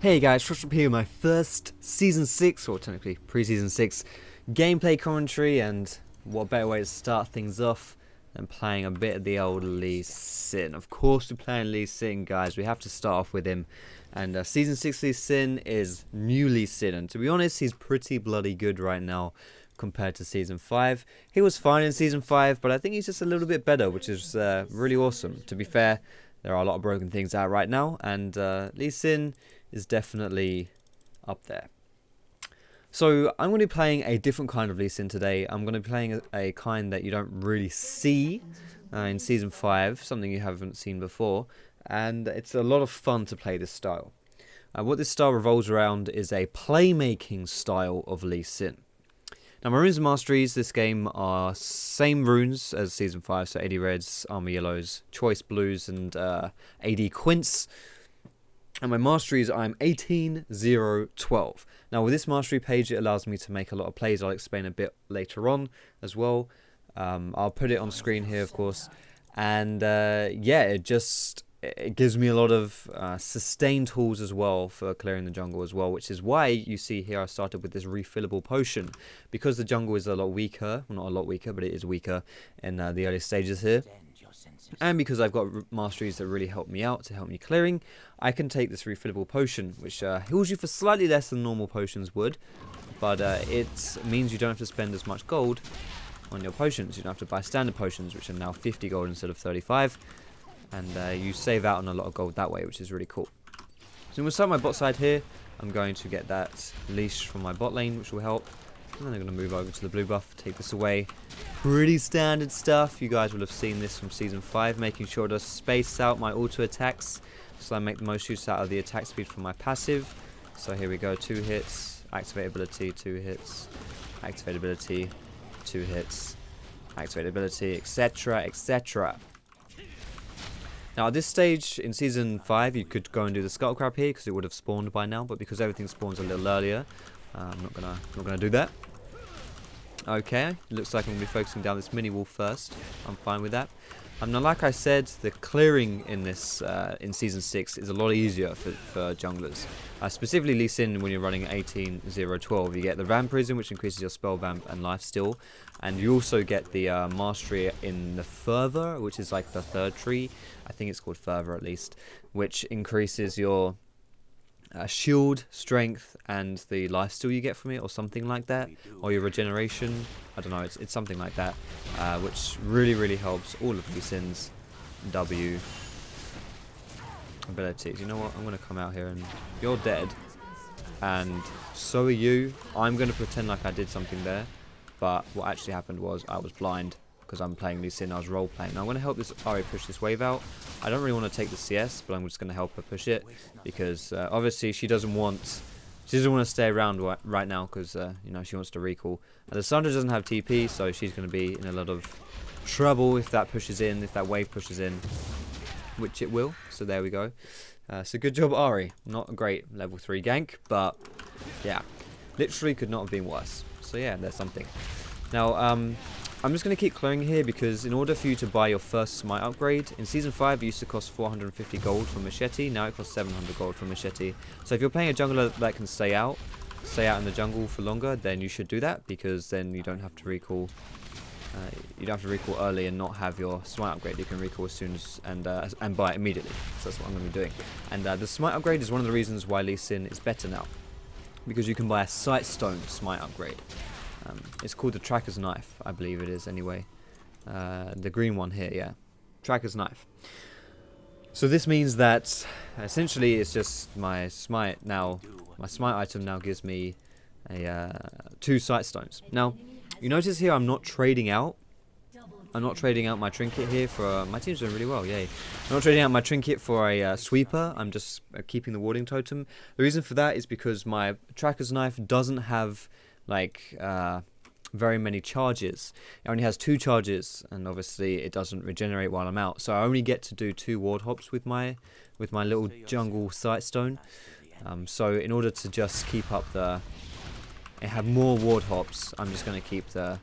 Hey guys, Foxdrop here, my first Season 6, or technically Pre-Season 6, gameplay commentary, and what better way to start things off than playing a bit of the old Lee Sin. Of course we're playing Lee Sin, guys, we have to start off with him, and Season 6 Lee Sin is new Lee Sin, and to be honest, he's pretty bloody good right now compared to Season 5. He was fine in Season 5, but I think he's just a little bit better, which is really awesome. To be fair, there are a lot of broken things out right now, and Lee Sin is definitely up there. So I'm going to be playing a different kind of Lee Sin today. I'm going to be playing a kind that you don't really see in Season 5, something you haven't seen before, and it's a lot of fun to play this style. What this style revolves around is a playmaking style of Lee Sin. Now my runes and masteries this game are same runes as Season 5, so AD Reds, Armour Yellows, Choice Blues, and AD Quints. And my masteries, I'm 18, 0, 12. Now with this mastery page, it allows me to make a lot of plays. I'll explain a bit later on as well. I'll put it on screen here, of course. And yeah, it gives me a lot of sustain tools as well for clearing the jungle as well, which is why you see here I started with this refillable potion. Because the jungle is a lot weaker, well not a lot weaker, but it is weaker in the early stages here. And because I've got masteries that really help me out, to help me clearing, I can take this refillable potion, which heals you for slightly less than normal potions would, but it means you don't have to spend as much gold on your potions. You don't have to buy standard potions, which are now 50 gold instead of 35, and you save out on a lot of gold that way, which is really cool. So I'm going to start my bot side here. I'm going to get that leash from my bot lane, which will help. And then I'm going to move over to the blue buff, take this away. Pretty standard stuff. You guys will have seen this from Season 5, making sure to space out my auto attacks so I make the most use out of the attack speed from my passive. So here we go, 2 hits, activate ability, 2 hits, activate ability, 2 hits, activate ability, etc, etc. Now at this stage in Season 5 you could go and do the Scuttle Crab here because it would have spawned by now, but because everything spawns a little earlier, I'm not gonna do that. Okay, looks like I'm going to be focusing down this mini wall first. I'm fine with that. Now, like I said, the clearing in this in Season 6 is a lot easier for junglers. Specifically Lee Sin, when you're running 18, 0, 12, you get the Vampirism, which increases your spell vamp and lifesteal, and you also get the mastery in the Fervor, which is like the third tree. I think it's called Fervor at least, which increases your shield, strength, and the lifesteal you get from it, or something like that, or your regeneration. I don't know, it's something like that, which really helps all of Lee Sin's W abilities. You know what, I'm going to come out here, and you're dead, and so are you. I'm going to pretend like I did something there, but what actually happened was I was blind, because I'm playing Lee Sin, I was role playing. Now I'm going to help this Ari push this wave out. I don't really want to take the CS, but I'm just going to help her push it, because obviously she doesn't want to stay around right now, because you know, she wants to recall. And the Sandra doesn't have TP, so she's going to be in a lot of trouble if that pushes in, if that wave pushes in, which it will. So there we go. So good job, Ari. Not a great level 3 gank, but yeah, literally could not have been worse. So yeah, there's something. Now I'm just going to keep clearing here, because in order for you to buy your first smite upgrade, in Season 5 it used to cost 450 gold for Machete, now it costs 700 gold for Machete. So if you're playing a jungler that can stay out in the jungle for longer, then you should do that, because then you don't have to recall early and not have your smite upgrade. You can recall as soon as and buy it immediately. So that's what I'm going to be doing. And the smite upgrade is one of the reasons why Lee Sin is better now, because you can buy a Sightstone smite upgrade. It's called the Tracker's Knife, I believe it is anyway. The green one here, yeah. Tracker's Knife. So this means that essentially it's just my smite now. My smite item now gives me a 2 Sightstones. Now, you notice here I'm not trading out. I'm not trading out my trinket here for... my team's doing really well, yay. I'm not trading out my trinket for a sweeper. I'm just keeping the warding totem. The reason for that is because my Tracker's Knife doesn't have like very many charges. It only has 2 charges, and obviously it doesn't regenerate while I'm out, so I only get to do 2 ward hops with my little jungle Sightstone. So in order to just keep up and have more ward hops, I'm just going to keep the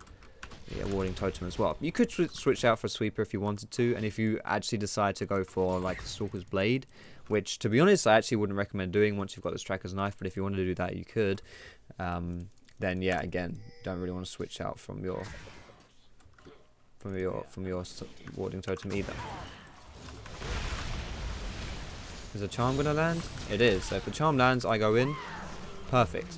warding totem as well. You could switch out for a sweeper if you wanted to, and if you actually decide to go for like Stalker's Blade, which, to be honest, I actually wouldn't recommend doing once you've got this tracker's knife, but if you wanted to do that, you could. Then yeah, again, don't really want to switch out from your warding totem either. Is the charm gonna land? It is. So if the charm lands, I go in. Perfect.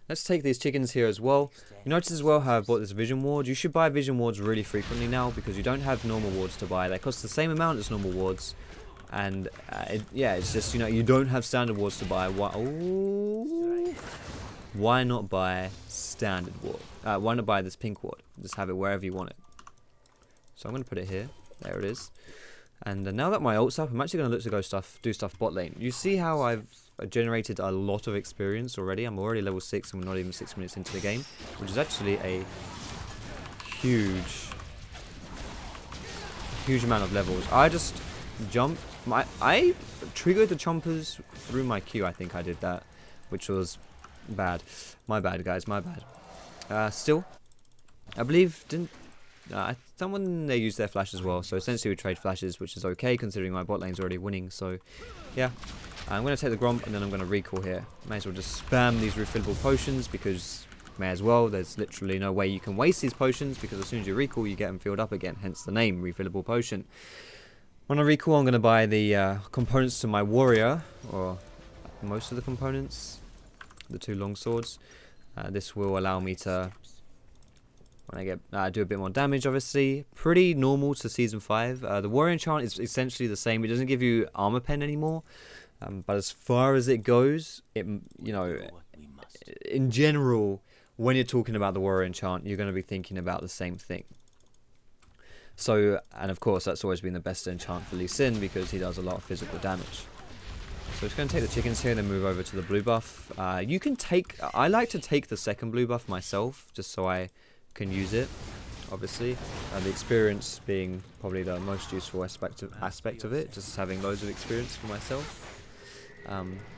Let's take these chickens here as well. You notice as well how I've bought this vision ward. You should buy vision wards really frequently now because you don't have normal wards to buy. They cost the same amount as normal wards. And yeah, it's just, you know, you don't have standard wards to buy. Why not buy standard ward? Why not buy this pink ward? Just have it wherever you want it. So I'm going to put it here. There it is. And now that my ult's up, I'm actually going to look to go do stuff bot lane. You see how I've generated a lot of experience already. I'm already level 6 and we're not even 6 minutes into the game, which is actually a huge amount of levels. I just jumped. I triggered the chompers through my Q. I think I did that, which was bad. My bad, guys. My bad. Still, I believe someone they used their flash as well. So essentially we trade flashes, which is okay considering my bot lane's already winning. So yeah, I'm going to take the Gromp and then I'm going to recall here. May as well just spam these refillable potions because may as well. There's literally no way you can waste these potions because as soon as you recall, you get them filled up again. Hence the name, refillable potion. When I recall, I'm going to buy the components to my warrior, or most of the components, the 2 long swords. This will allow me to, when I get do a bit more damage, obviously. Pretty normal to Season 5. The warrior enchant is essentially the same. It doesn't give you armor pen anymore. But as far as it goes, you know, in general, when you're talking about the warrior enchant, you're going to be thinking about the same thing. So, and of course, that's always been the best enchant for Lee Sin because he does a lot of physical damage. So just going to take the chickens here and then move over to the blue buff. You can take, I like to take the second blue buff myself just so I can use it, obviously. The experience being probably the most useful aspect of it, just having loads of experience for myself.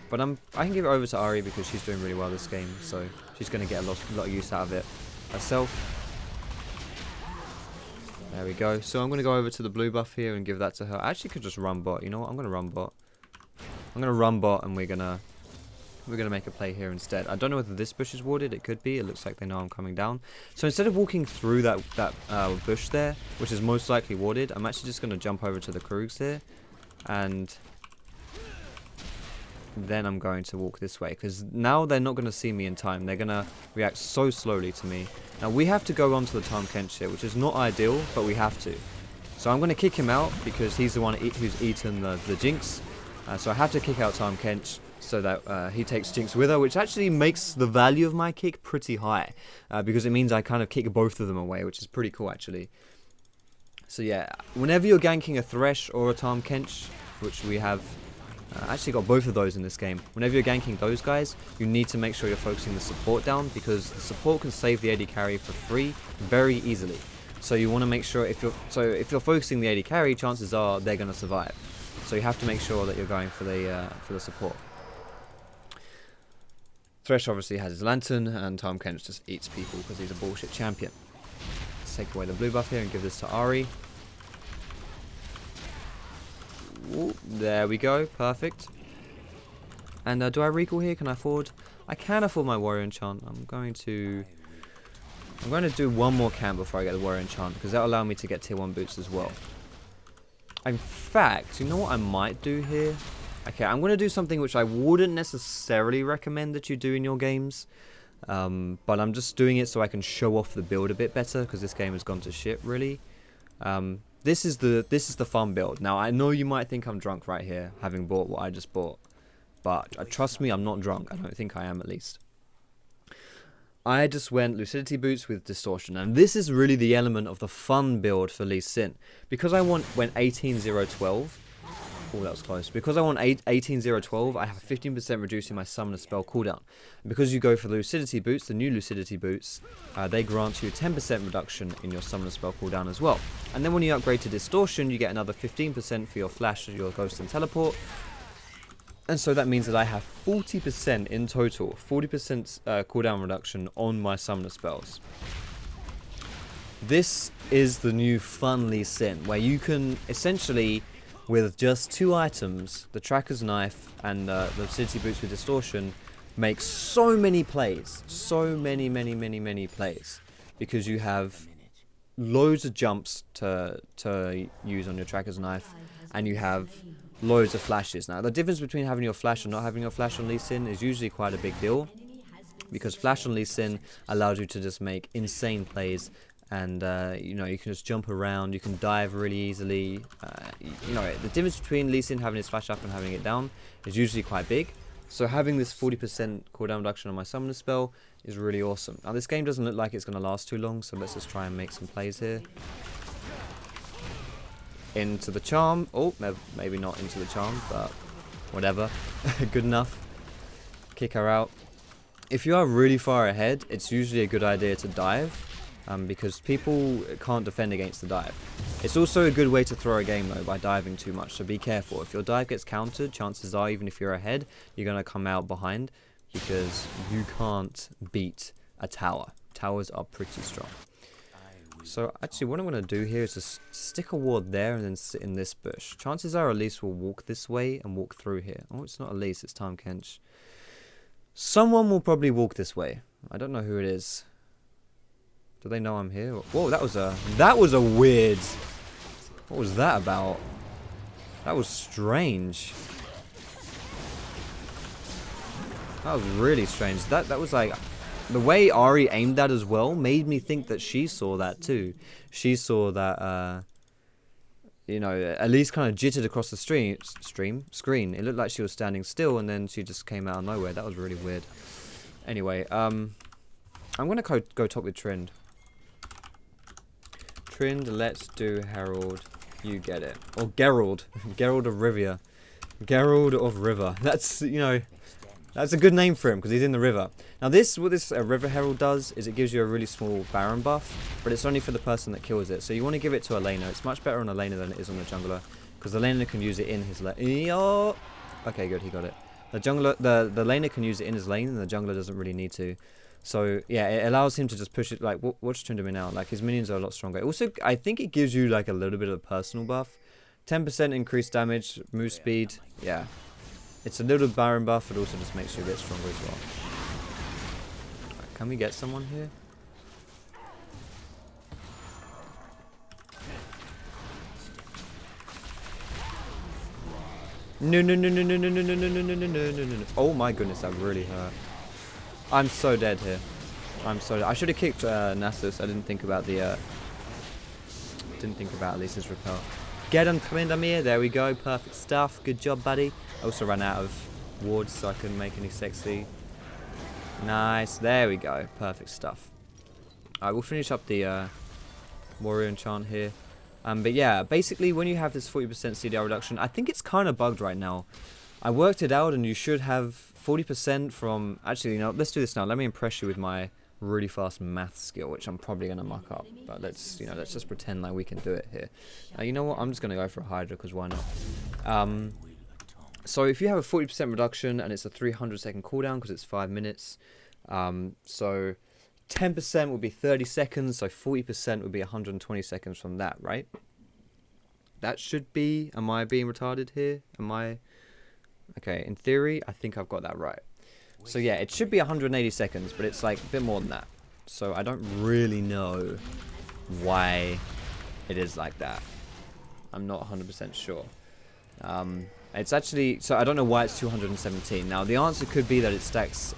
But I can give it over to Ari because she's doing really well this game, so she's going to get a lot of use out of it herself. There we go. So I'm going to go over to the blue buff here and give that to her. I actually could just run bot. You know what? I'm going to run bot. I'm going to run bot and we're going to make a play here instead. I don't know whether this bush is warded. It could be. It looks like they know I'm coming down. So instead of walking through that bush there, which is most likely warded, I'm actually just going to jump over to the Krugs here. And then I'm going to walk this way because now they're not going to see me in time. They're going to react so slowly to me. Now we have to go on to the Tahm Kench here, which is not ideal, but we have to. So I'm going to kick him out because he's the one who's eaten the Jinx. So I have to kick out Tahm Kench so that he takes Jinx with her, which actually makes the value of my kick pretty high because it means I kind of kick both of them away, which is pretty cool actually. So yeah, whenever you're ganking a Thresh or a Tahm Kench, which we have actually got both of those in this game. Whenever you're ganking those guys, you need to make sure you're focusing the support down because the support can save the AD carry for free very easily. So you want to make sure if you're focusing the AD carry, chances are they're going to survive. So you have to make sure that you're going for the support. Thresh obviously has his lantern and Tahm Kench just eats people because he's a bullshit champion. Let's take away the blue buff here and give this to Ari. Ooh, there we go, perfect. And do I recall here? Can I afford? I can afford my warrior enchant. I'm going to do one more camp before I get the warrior enchant because that'll allow me to get tier 1 boots as well. In fact, you know what I might do here? Okay, I'm going to do something which I wouldn't necessarily recommend that you do in your games. But I'm just doing it so I can show off the build a bit better because this game has gone to shit really. This is the fun build. Now I know you might think I'm drunk right here, having bought what I just bought, but trust me, I'm not drunk. I don't think I am at least. I just went Lucidity Boots with Distortion, and this is really the element of the fun build for Lee Sin. Because I went 18-0-12. Oh, that was close. Because I want 18-0-12, I have 15% reducing my summoner spell cooldown. And because you go for the Lucidity Boots, the new Lucidity Boots, they grant you 10% reduction in your summoner spell cooldown as well. And then when you upgrade to Distortion, you get another 15% for your Flash, your Ghost and Teleport. And so that means that I have 40% in total, 40% cooldown reduction on my summoner spells. This is the new fun Lee Sin, where you can essentially with just 2 items, the Tracker's Knife and the City Boots with Distortion, makes so many plays. So many plays. Because you have loads of jumps to use on your Tracker's Knife, and you have loads of flashes. Now, the difference between having your flash and not having your flash on Lee Sin is usually quite a big deal, because flash on Lee Sin allows you to just make insane plays, and you know, you can just jump around, you can dive really easily. You know, the difference between Lee Sin having his flash up and having it down is usually quite big. So having this 40% cooldown reduction on my summoner spell is really awesome. Now this game doesn't look like it's going to last too long, so let's just try and make some plays here. Into the charm. Oh, maybe not into the charm, but whatever. Good enough. Kick her out. If you are really far ahead, it's usually a good idea to dive, because people can't defend against the dive. It's also a good way to throw a game though, by diving too much, so be careful. If your dive gets countered, chances are, even if you're ahead, you're going to come out behind, because you can't beat a tower. Towers are pretty strong. So actually what I'm going to do here is just stick a ward there and then sit in this bush. Chances are Elise will walk this way and walk through here. Oh, it's not Elise, it's Time Kench. Someone will probably walk this way. I don't know who it is. Do they know I'm here? Whoa, that was a weird... What was that about? That was strange. That was really strange. That was like... The way Ari aimed that as well made me think that she saw that too. She saw that, you know, at least kind of jittered across the screen. It looked like she was standing still, and then she just came out of nowhere. That was really weird. Anyway, I'm going to go top with Trind. Trind, let's do Herald. You get it. Or Gerald. Gerald of Rivia. Gerald of River. That's, you know... That's a good name for him, because he's in the river. Now what this River Herald does is it gives you a really small Baron buff, but it's only for the person that kills it. So you want to give it to a laner. It's much better on a laner than it is on the jungler, because the laner can use it in his lane. Oh! Okay, good, he got it. The laner can use it in his lane, and the jungler doesn't really need to. So yeah, it allows him to just push it. Like, watch Tryndamere now. Like, his minions are a lot stronger. Also, I think it gives you like a little bit of a personal buff. 10% increased damage, move speed. Yeah. It's a little Baron buff, but also just makes you a bit stronger as well. Right, can we get someone here? No. Oh my goodness, that really hurt. I'm so dead here. I'm so dead. I should have kicked Nasus. I didn't think about the... Didn't think about Lisa's repel. Get him, Tryndamere. There we go. Perfect stuff. Good job, buddy. I also ran out of wards, so I couldn't make any sexy. Nice. There we go. Perfect stuff. Alright, we'll finish up the warrior enchant here. But yeah, basically when you have this 40% CDR reduction, I think it's kind of bugged right now. I worked it out, and you should have 40% from... Actually, you know, let's do this now. Let me impress you with my really fast math skill, which I'm probably going to muck up. But let's just pretend like we can do it here. You know what? I'm just going to go for a Hydra, because why not? So if you have a 40% reduction, and it's a 300-second cooldown, because it's 5 minutes. So 10% would be 30 seconds, so 40% would be 120 seconds from that, right? That should be... Am I being retarded here? Am I... Okay, in theory, I think I've got that right. So yeah, it should be 180 seconds, but it's like a bit more than that. So I don't really know why it is like that. I'm not 100% sure. It's actually... So I don't know why it's 217. Now, the answer could be that it stacks...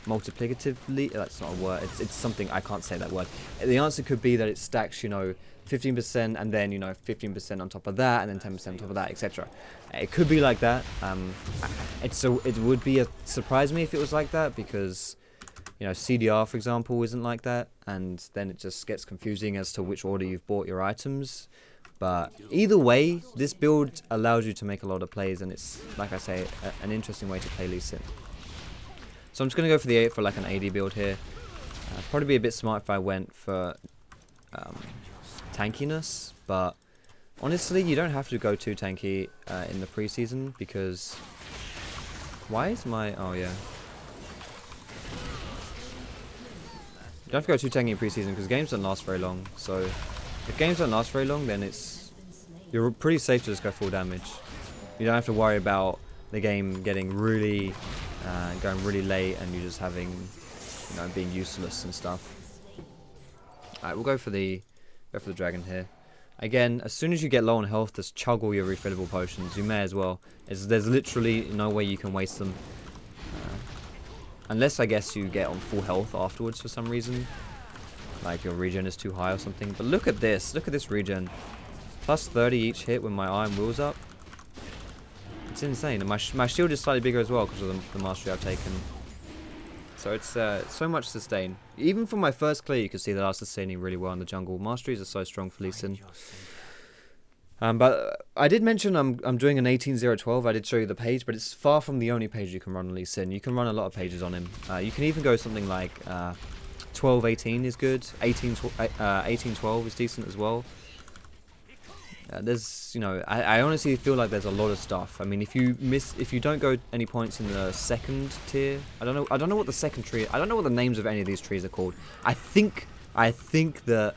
multiplicatively. That's not a word. It's something, I can't say that word. The answer could be that it stacks, you know, 15%, and then, you know, 15% on top of that, and then 10% on top of that, etc. It could be like that. It would be surprise me if it was like that, because, you know, CDR, for example, isn't like that, and then it just gets confusing as to which order you've bought your items. But either way, this build allows you to make a lot of plays, and it's, like I say, an interesting way to play Lee Sin. So I'm just going to go for the 8 for like an AD build here. Probably be a bit smart if I went for tankiness, but honestly, you don't have to go too tanky in the preseason, because... Why is my... Oh, yeah. You don't have to go too tanky in preseason, because games don't last very long. So if games don't last very long, then it's... you're pretty safe to just go full damage. You don't have to worry about the game getting really, going really late and you just having, you know, being useless and stuff. Alright, we'll go for the dragon here. Again, as soon as you get low on health, just chug all your refillable potions. You may as well. There's literally no way you can waste them. Unless, I guess, you get on full health afterwards for some reason. Like your regen is too high or something. But look at this. Look at this regen. Plus 30 each hit when my iron wheels up. It's insane. And my shield is slightly bigger as well because of the mastery I've taken. So it's so much sustain. Even for my first clear, you can see that I was sustaining really well in the jungle. Masteries are so strong for Lee Sin. But I did mention I'm doing an 18-0-12. I did show you the page, but it's far from the only page you can run on Lee Sin. You can run a lot of pages on him. You can even go something like 12-18 is good. 18-12 is decent as well. There's, you know, I honestly feel like there's a lot of stuff. I mean, if you don't go any points in the second tier, I don't know what the second tree. I don't know what the names of any of these trees are called. I think the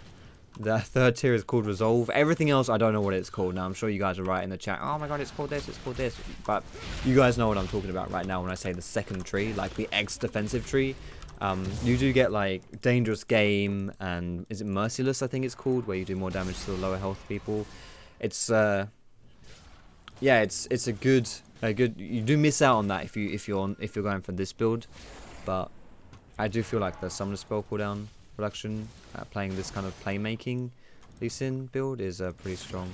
third tier is called Resolve. Everything else, I don't know what it's called. Now, I'm sure you guys are right in the chat. Oh my god, it's called this, it's called this. But you guys know what I'm talking about right now when I say the second tree, like the X defensive tree. You do get like Dangerous Game and is it Merciless, I think it's called, where you do more damage to the lower health people. It's yeah, it's a good you do miss out on that if you're going for this build, but I do feel like the summoner spell cooldown reduction playing this kind of playmaking Lee Sin build is pretty strong.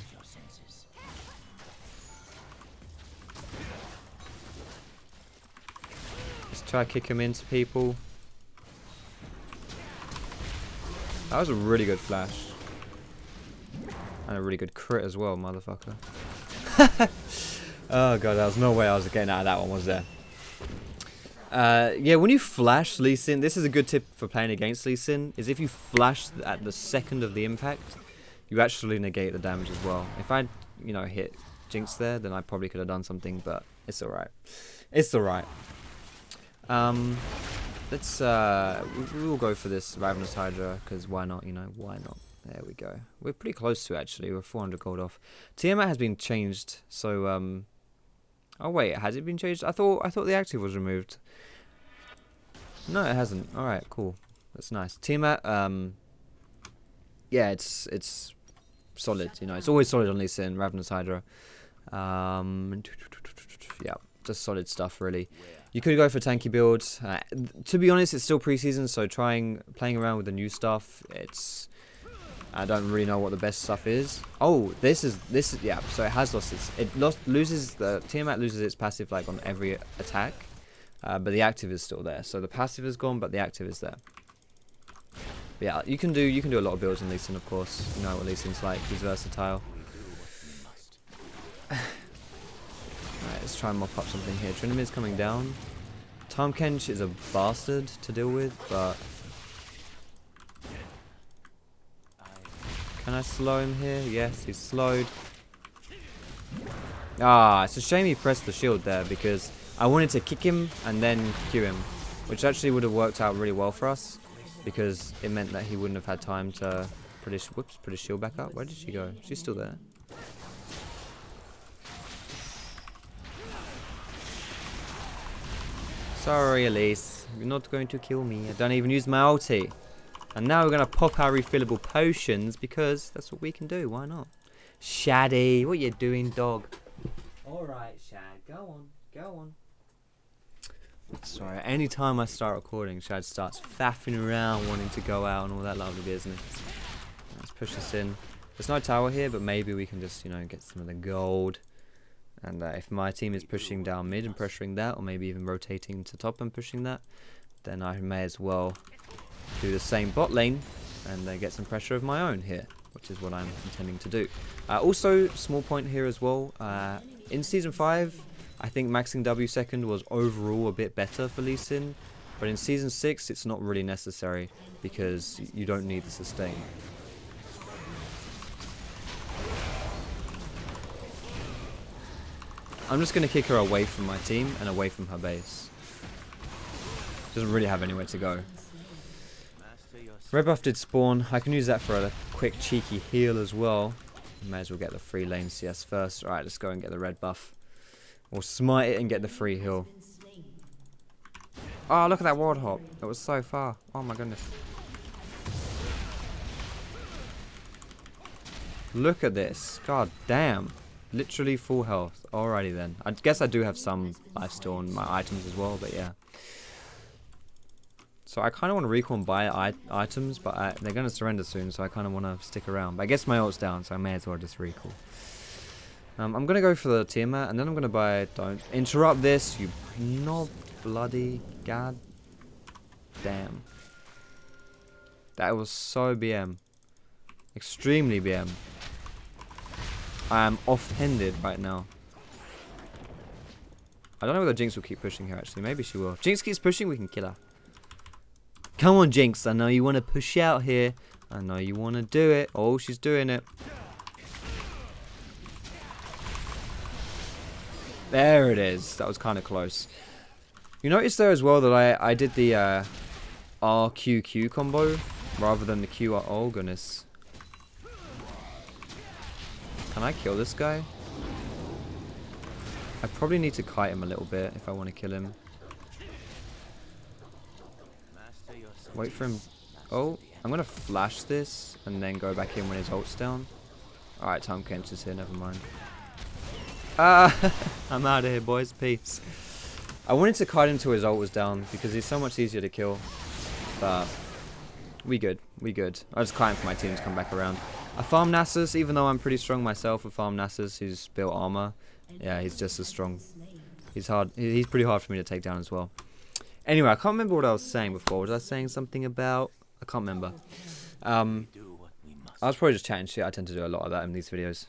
Let's try to kick him into people. That was a really good flash. And a really good crit as well, motherfucker. Oh god, there was no way I was getting out of that one, was there? Yeah, when you flash Lee Sin, this is a good tip for playing against Lee Sin, is if you flash at the second of the impact, you actually negate the damage as well. If I'd, you know, hit Jinx there, then I probably could have done something, but it's alright. It's alright. Let's, we'll go for this Ravenous Hydra, because why not, you know, why not? There we go. We're pretty close to actually. We're 400 gold off. Tiamat has been changed, so oh wait, has it been changed? I thought the active was removed. No, it hasn't. All right, cool. That's nice. Tiamat, yeah, it's solid. You know, it's always solid on Lee Sin, Ravenous Hydra. Yeah, just solid stuff really. You could go for tanky builds. To be honest, it's still preseason, so playing around with the new stuff. I don't really know what the best stuff is. Oh, this is yeah. So it has lost its. Loses the Tiamat loses its passive like on every attack, but the active is still there. So the passive is gone, but the active is there. But yeah, you can do a lot of builds in Lee Sin, of course. You know what Lee Sin's like. He's versatile. Alright, let's try and mop up something here. Trinimir's coming down. Tahm is a bastard to deal with, but can I slow him here? Yes, he's slowed. Ah, it's a shame he pressed the shield there because I wanted to kick him and then Q him, which actually would have worked out really well for us because it meant that he wouldn't have had time to put his shield back up. Where did she go? She's still there. Sorry, Elise. You're not going to kill me. I don't even use my ulti. And now we're going to pop our refillable potions because that's what we can do. Why not? Shaddy, what you doing, dog? Alright, Shad. Go on. Go on. Sorry, anytime I start recording, Shad starts faffing around, wanting to go out and all that lovely business. Let's push this in. There's no tower here, but maybe we can just, you know, get some of the gold. And if my team is pushing down mid and pressuring that, or maybe even rotating to top and pushing that, then I may as well do the same bot lane and get some pressure of my own here, which is what I'm intending to do. Also, small point here as well. In Season 5, I think maxing W second was overall a bit better for Lee Sin, but in Season 6, it's not really necessary because you don't need the sustain. I'm just going to kick her away from my team and away from her base. She doesn't really have anywhere to go. Red buff did spawn. I can use that for a quick cheeky heal as well. May as well get the free lane CS first. Alright, let's go and get the red buff. Or smite it and get the free heal. Oh, look at that ward hop. It was so far. Oh my goodness. Look at this. God damn. Literally full health. Alrighty then. I guess I do have some life still on my items as well, but yeah. So I kind of want to recall and buy items, but they're going to surrender soon, so I kind of want to stick around. But I guess my ult's down, so I may as well just recall. I'm going to go for the Tiamat, and then I'm going to buy... Don't interrupt this, you knob bloody god damn. That was so BM. Extremely BM. I am offended right now. I don't know whether Jinx will keep pushing her actually. Maybe she will. Jinx keeps pushing, we can kill her. Come on, Jinx. I know you want to push out here. I know you want to do it. Oh, she's doing it. There it is. That was kind of close. You notice there as well that I did the RQQ combo rather than the QR. Oh, goodness. Can I kill this guy? I probably need to kite him a little bit if I want to kill him. Wait for him. Oh, I'm going to flash this and then go back in when his ult's down. Alright, Quints is here, never mind. I'm out of here, boys. Peace. I wanted to kite him till his ult was down because he's so much easier to kill. But we good. We good. I just kite him for my team to come back around. I farm Nasus, even though I'm pretty strong myself. I farm Nasus, who's built armor. Yeah, he's just as strong. He's hard. He's pretty hard for me to take down as well. Anyway, I can't remember what I was saying before. Was I saying something about... I can't remember. I was probably just chatting shit. I tend to do a lot of that in these videos.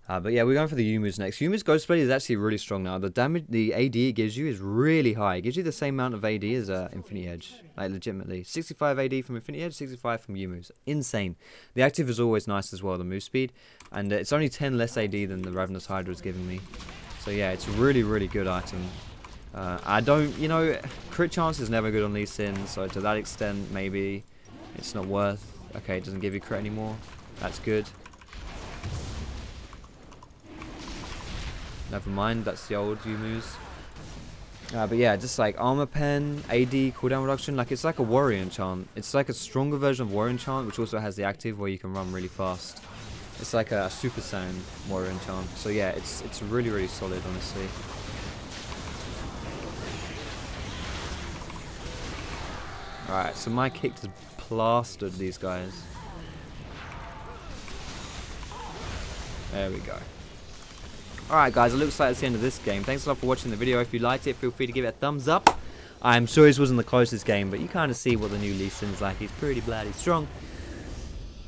But yeah, we're going for the Yumu's next. Yumu's Ghost Blade is actually really strong now. The damage, the AD it gives you is really high. It gives you the same amount of AD as Infinity Edge. Like, legitimately. 65 AD from Infinity Edge, 65 from Yumu's. Insane. The active is always nice as well, the move speed. And it's only 10 less AD than the Ravenous Hydra is giving me. So yeah, it's a really, really good item. I don't, you know, crit chance is never good on Lee Sin, so to that extent, maybe it's not worth. Okay, it doesn't give you crit anymore. That's good. Never mind, that's the old Yumu's. But yeah, just like armor pen, AD, cooldown reduction, like it's like a warrior enchant. It's like a stronger version of warrior enchant, which also has the active where you can run really fast. It's like a Super Saiyan warrior enchant. So yeah, it's really, really solid, honestly. Alright, so my kick just plastered these guys. There we go. Alright guys, it looks like it's the end of this game. Thanks a lot for watching the video. If you liked it, feel free to give it a thumbs up. I'm sure this wasn't the closest game, but you kind of see what the new Lee Sin's like. He's pretty bloody strong.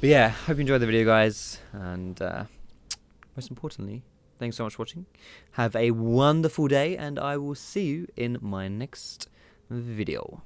But yeah, hope you enjoyed the video guys. And most importantly, thanks so much for watching. Have a wonderful day, and I will see you in my next video.